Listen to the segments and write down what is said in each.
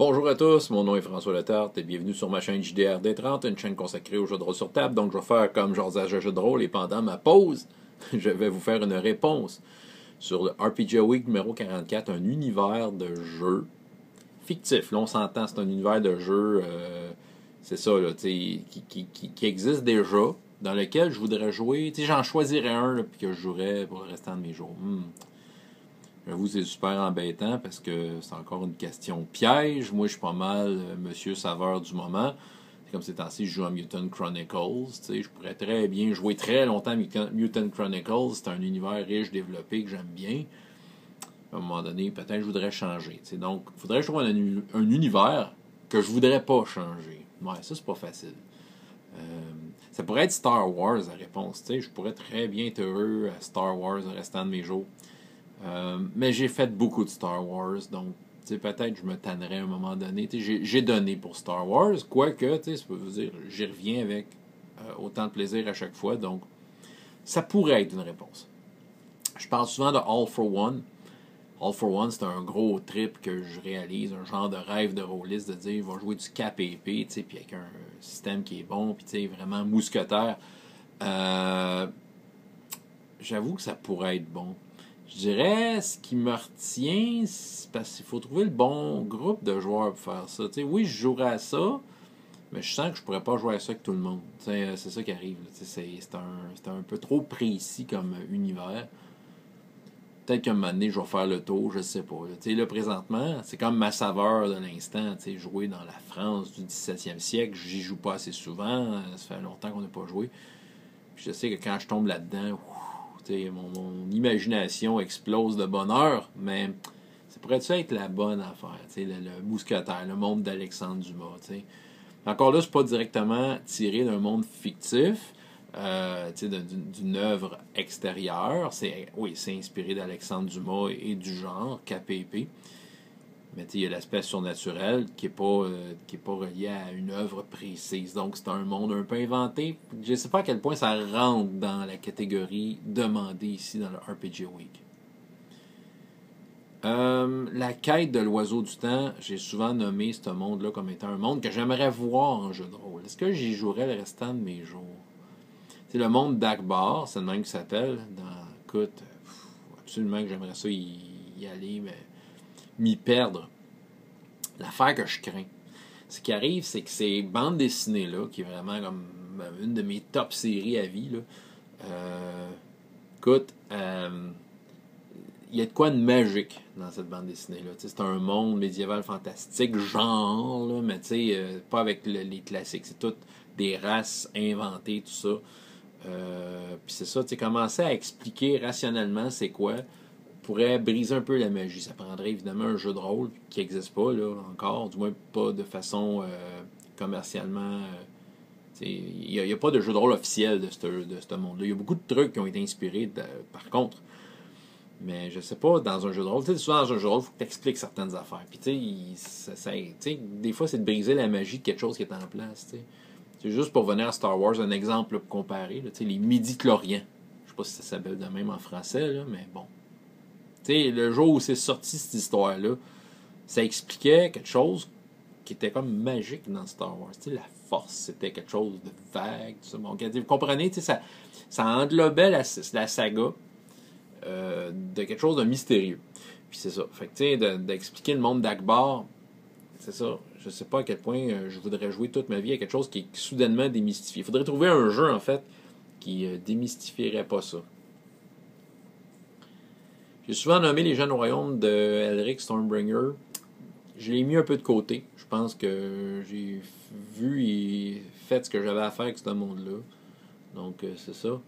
Bonjour à tous, mon nom est François Letarte et bienvenue sur ma chaîne JDRD30, une chaîne consacrée aux jeux de rôle sur table. Donc je vais faire comme j'envisage jeux de rôle et pendant ma pause, je vais vous faire une réponse sur le RPG Week numéro 44, un univers de jeu fictif. Là on s'entend, c'est un univers de jeu, c'est ça, là, qui existe déjà, dans lequel je voudrais jouer. J'en choisirais un là, puis que je jouerais pour le restant de mes jours. J'avoue, c'est super embêtant parce que c'est encore une question piège. Moi, je suis pas mal monsieur saveur du moment. C'est comme ces temps-ci, je joue à Mutant Chronicles. Je pourrais très bien jouer très longtemps à Mutant Chronicles. C'est un univers riche, développé, que j'aime bien. À un moment donné, peut-être que je voudrais changer. Donc, il faudrait jouer un univers que je voudrais pas changer. Ouais, ça, c'est pas facile. Ça pourrait être Star Wars, la réponse. Je pourrais très bien être heureux à Star Wars le restant de mes jours. Mais j'ai fait beaucoup de Star Wars, donc peut-être je me tannerais à un moment donné. J'ai donné pour Star Wars, quoique, ça veut dire, j'y reviens avec autant de plaisir à chaque fois, donc ça pourrait être une réponse. Je parle souvent de All for One. All for One, c'est un gros trip que je réalise, un genre de rêve de rôliste, de dire, il va jouer du cap et épée, puis avec un système qui est bon, puis vraiment mousquetaire. J'avoue que ça pourrait être bon. Je dirais, ce qui me retient, c'est parce qu'il faut trouver le bon groupe de joueurs pour faire ça. Oui, je jouerais à ça, mais je sens que je pourrais pas jouer à ça avec tout le monde. C'est ça qui arrive. C'est un peu trop précis comme univers. Peut-être qu'à un moment donné, je vais faire le tour, je sais pas. Là, présentement, c'est comme ma saveur de l'instant. Jouer dans la France du 17e siècle, j'y joue pas assez souvent. Ça fait longtemps qu'on n'a pas joué. Puis je sais que quand je tombe là-dedans, mon imagination explose de bonheur, mais ça pourrait être la bonne affaire, le mousquetaire, le monde d'Alexandre Dumas. Encore là, c'est pas directement tiré d'un monde fictif, d'une œuvre extérieure. Oui, c'est inspiré d'Alexandre Dumas et du genre, KPP. Mais il y a l'aspect surnaturel qui n'est pas relié à une œuvre précise. Donc, c'est un monde un peu inventé. Je ne sais pas à quel point ça rentre dans la catégorie demandée ici dans le RPG Week. La quête de l'oiseau du temps, j'ai souvent nommé ce monde-là comme étant un monde que j'aimerais voir en jeu de rôle. Est-ce que j'y jouerais le restant de mes jours? C'est le monde d'Akbar, c'est le même qui s'appelle. Écoute, absolument que j'aimerais ça y aller, mais m'y perdre. L'affaire que je crains, ce qui arrive, c'est que ces bandes dessinées-là, qui est vraiment comme une de mes top séries à vie, là, écoute, il y a de quoi de magique dans cette bande dessinée-là. C'est un monde médiéval fantastique, genre, là, mais pas avec les classiques. C'est toutes des races inventées, tout ça. Puis c'est ça, commencer à expliquer rationnellement c'est quoi pourrait briser un peu la magie. Ça prendrait évidemment un jeu de rôle qui n'existe pas là encore, du moins pas de façon commercialement. Il n'y a pas de jeu de rôle officiel de ce monde-là. Il y a beaucoup de trucs qui ont été inspirés par contre. Mais je sais pas, dans un jeu de rôle, souvent dans un jeu de rôle, il faut que tu expliques certaines affaires. Puis des fois, c'est de briser la magie de quelque chose qui est en place. T'sais. C'est juste pour venir à Star Wars, un exemple là, pour comparer, là, les midi-chloriens. Je sais pas si ça s'appelle de même en français, là, mais bon. Le jour où c'est sorti cette histoire-là, ça expliquait quelque chose qui était comme magique dans Star Wars. La force, c'était quelque chose de vague. Tout ça. Bon, vous comprenez, ça englobait la saga de quelque chose de mystérieux. Puis c'est ça. Fait que d'expliquer le monde d'Akbar, c'est ça. Je sais pas à quel point je voudrais jouer toute ma vie à quelque chose qui est soudainement démystifié. Il faudrait trouver un jeu, en fait, qui démystifierait pas ça. J'ai souvent nommé les jeunes royaumes de Elric Stormbringer. Je l'ai mis un peu de côté. Je pense que j'ai vu et fait ce que j'avais à faire avec ce monde-là. Donc, c'est ça.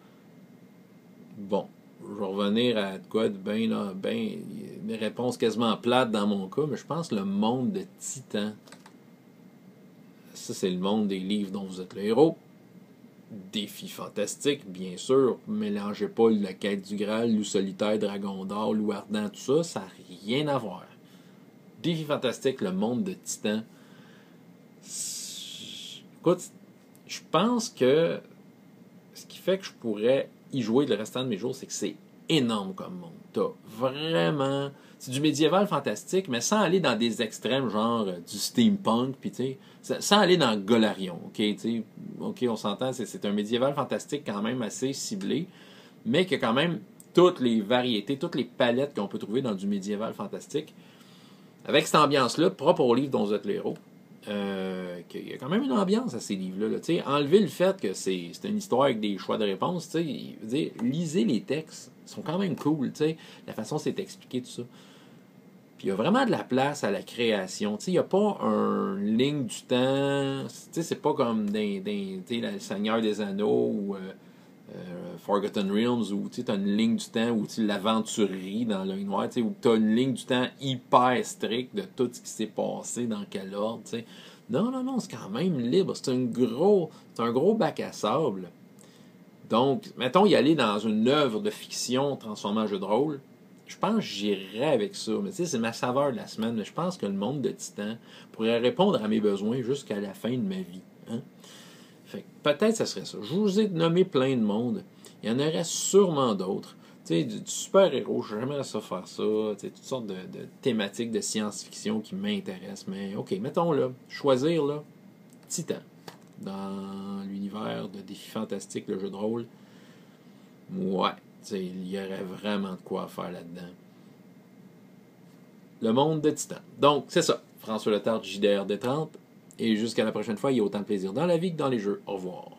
Bon. Je vais revenir à quoi de des réponses quasiment plates dans mon cas, mais je pense que le monde de Titan, ça c'est le monde des livres dont vous êtes le héros. Défi fantastique, bien sûr. Mélangez pas la quête du Graal, loup solitaire, dragon d'or, loup ardent, tout ça, ça n'a rien à voir. Défi fantastique, le monde de Titan. Écoute, je pense que ce qui fait que je pourrais y jouer le restant de mes jours, c'est que c'est énorme comme monde. T'as vraiment... c'est du médiéval fantastique, mais sans aller dans des extrêmes, genre du steampunk, puis tu sais, sans aller dans Golarion, ok, tu sais, ok, on s'entend, c'est un médiéval fantastique quand même assez ciblé, mais qui a quand même toutes les variétés, toutes les palettes qu'on peut trouver dans du médiéval fantastique, avec cette ambiance-là, propre au livre dont vous êtes le héros. Il y a quand même une ambiance à ces livres-là. Là. Enlever le fait que c'est une histoire avec des choix de réponse, lisez les textes, ils sont quand même cool, la façon dont c'est expliqué, tout ça. Puis il y a vraiment de la place à la création. Il n'y a pas un ligne du temps, c'est pas comme le Seigneur des Anneaux ou Forgotten Realms où tu as une ligne du temps où l'aventurerie dans l'œil noir, où tu as une ligne du temps hyper stricte de tout ce qui s'est passé, dans quel ordre. T'sais. Non, c'est quand même libre. C'est un gros bac à sable. Donc, mettons y aller dans une œuvre de fiction transformée en jeu de rôle. Je pense que j'irais avec ça. Mais c'est ma saveur de la semaine. Mais je pense que le monde de Titan pourrait répondre à mes besoins jusqu'à la fin de ma vie. Hein? Fait peut-être que ce serait ça. Je vous ai nommé plein de monde. Il y en aurait sûrement d'autres. Tu sais, du super-héros, j'aimerais ça faire ça. Tu sais, toutes sortes de thématiques de science-fiction qui m'intéressent. Mais OK, mettons là, choisir là, Titan. Dans l'univers de Défis Fantastiques, le jeu de rôle. Ouais, tu sais, il y aurait vraiment de quoi faire là-dedans. Le monde de Titan. Donc, c'est ça. François Letarte, JDR D30. Et jusqu'à la prochaine fois, il y a autant de plaisir dans la vie que dans les jeux. Au revoir.